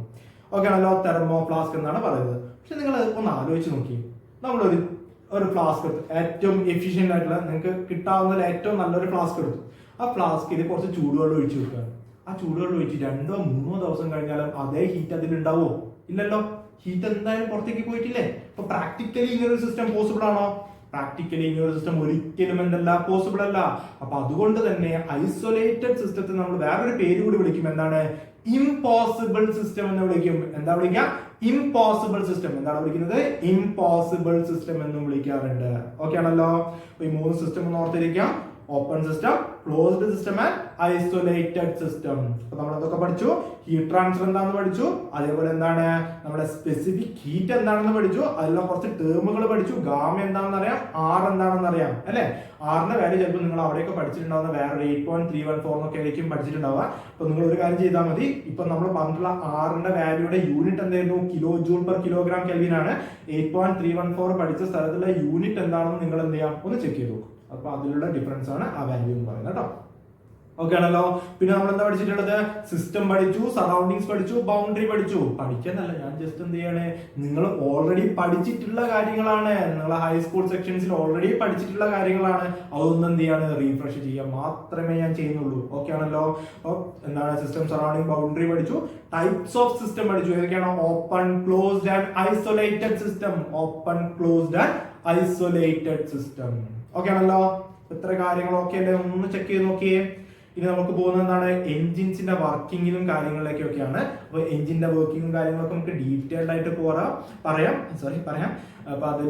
ഓക്കെ ആണല്ലോ, തെർമോ ഫ്ലാസ്ക് എന്നാണ് പറയുന്നത്. പക്ഷെ നിങ്ങൾ ഒന്ന് ആലോചിച്ച് നോക്കി, നമ്മളൊരു ഫ്ലാസ്ക് എടുത്തു, ഏറ്റവും എഫിഷ്യന്റ് ആയിട്ടുള്ള നിങ്ങൾക്ക് കിട്ടാവുന്ന ഏറ്റവും നല്ലൊരു ഫ്ലാസ്ക് എടുത്തു. ആ ഫ്ലാസ്കിൽ കുറച്ച് ചൂടുവെള്ളം ഒഴിച്ചു വെക്കുക. ആ ചൂടുവെള്ളം ഒഴിച്ച് 2-3 ദിവസം കഴിഞ്ഞാലും അതേ ഹീറ്റ് അതിലുണ്ടാവോ, ഇല്ലല്ലോ. ഹീറ്റ് എന്തായാലും പുറത്തേക്ക് പോയിട്ടില്ലേ. അപ്പൊ പ്രാക്ടിക്കലി ഇങ്ങനൊരു സിസ്റ്റം പോസിബിൾ ആണോ, പ്രാക്ടിക്കലി ഇങ്ങനൊരു സിസ്റ്റം ഒരിക്കലും എന്തല്ല, പോസിബിൾ അല്ല. അപ്പൊ അതുകൊണ്ട് തന്നെ ഐസൊലേറ്റഡ് സിസ്റ്റത്തെ നമ്മൾ വേറൊരു പേര് കൂടി വിളിക്കും, എന്താണ്, ഇംപോസിബിൾ സിസ്റ്റം എന്ന് വിളിക്കും. എന്താ വിളിക്കുക, ഇംപോസിബിൾ സിസ്റ്റം. എന്താണ് വിളിക്കുന്നത്, ഇംപോസിബിൾ സിസ്റ്റം എന്നും വിളിക്കാറുണ്ട്. ഓക്കെ ആണല്ലോ. അപ്പൊ ഈ 3 സിസ്റ്റം ഒന്ന് ഓർത്തിരിക്കാം, open system, closed system and isolated system. അപ്പൊ നമ്മൾ എന്തൊക്കെ പഠിച്ചു, ഹീറ്റ് ട്രാൻസ്ഫർ എന്താണെന്ന് പഠിച്ചു, അതേപോലെ എന്താണ് നമ്മുടെ സ്പെസിഫിക് ഹീറ്റ് എന്താണെന്ന് പഠിച്ചു, അതിലുള്ള കുറച്ച് ടേമുകൾ പഠിച്ചു. ഗാമ എന്താണെന്ന് അറിയാം, ആർ എന്താണെന്ന് അറിയാം അല്ലെ. ആറിന്റെ വാല്യൂ ചിലപ്പോൾ നിങ്ങൾ അവിടെയൊക്കെ പഠിച്ചിട്ടുണ്ടാവുന്ന വേറെ 8.314 എന്നൊക്കെ ആയിരിക്കും പഠിച്ചിട്ടുണ്ടാവുക. അപ്പൊ നിങ്ങൾ ഒരു കാര്യം ചെയ്താൽ മതി, ഇപ്പൊ നമ്മൾ പറഞ്ഞിട്ടുള്ള ആറിന്റെ വാല്യൂയുടെ യൂണിറ്റ് എന്തായിരുന്നു, kilo joule per kilogram kelvin ആണ്. 8.314 പഠിച്ച സ്ഥലത്തുള്ള യൂണിറ്റ് എന്താണെന്ന് നിങ്ങൾ എന്ത് ചെയ്യാം, ഒന്ന് ചെക്ക് ചെയ്ത് നോക്കും. അപ്പൊ അതിലുള്ള ഡിഫറൻസ് ആണ് ആ വാല്യൂ എന്ന് പറയുന്നത് കേട്ടോ. ഓക്കെ ആണല്ലോ. പിന്നെ നമ്മൾ എന്താ പഠിച്ചിട്ടുള്ളത്, സിസ്റ്റം പഠിച്ചു, സറൗണ്ടിങ്സ് പഠിച്ചു, ബൗണ്ടറി പഠിച്ചു. പഠിക്കാനല്ല, ഞാൻ ജസ്റ്റ് എന്ത് ചെയ്യാണ്, നിങ്ങൾ ഓൾറെഡി പഠിച്ചിട്ടുള്ള കാര്യങ്ങളാണ്, നിങ്ങൾ ഹൈസ്കൂൾ സെക്ഷൻസിൽ ഓൾറെഡി പഠിച്ചിട്ടുള്ള കാര്യങ്ങളാണ്. അതൊന്നും എന്ത് ചെയ്യാണ്, റീഫ്രഷ് ചെയ്യാൻ മാത്രമേ ഞാൻ ചെയ്യുന്നുള്ളൂ. ഓക്കെ ആണല്ലോ. അപ്പോൾ എന്താണ്, സിസ്റ്റം, സറൗണ്ടിങ്, ബൗണ്ടറി പഠിച്ചു. ടൈപ്സ് ഓഫ് സിസ്റ്റം പഠിച്ചു. ഏതൊക്കെയാണ്, open, closed and isolated system. Open, closed and isolated system. Okay ആണല്ലോ. ഇത്ര കാര്യങ്ങളൊക്കെ അല്ലേ, ഒന്ന് ചെക്ക് ചെയ്ത് നോക്കിയേ. ഇനി നമുക്ക് പോകുന്നത് എന്താണ്, എൻജിൻസിന്റെ വർക്കിങ്ങിലും കാര്യങ്ങളിലേക്കൊക്കെയാണ്. അപ്പൊ എൻജിന്റെ വർക്കിങ്ങും കാര്യങ്ങളൊക്കെ നമുക്ക് ഡീറ്റെയിൽഡ് ആയിട്ട് പറയാം. അപ്പൊ അതിൽ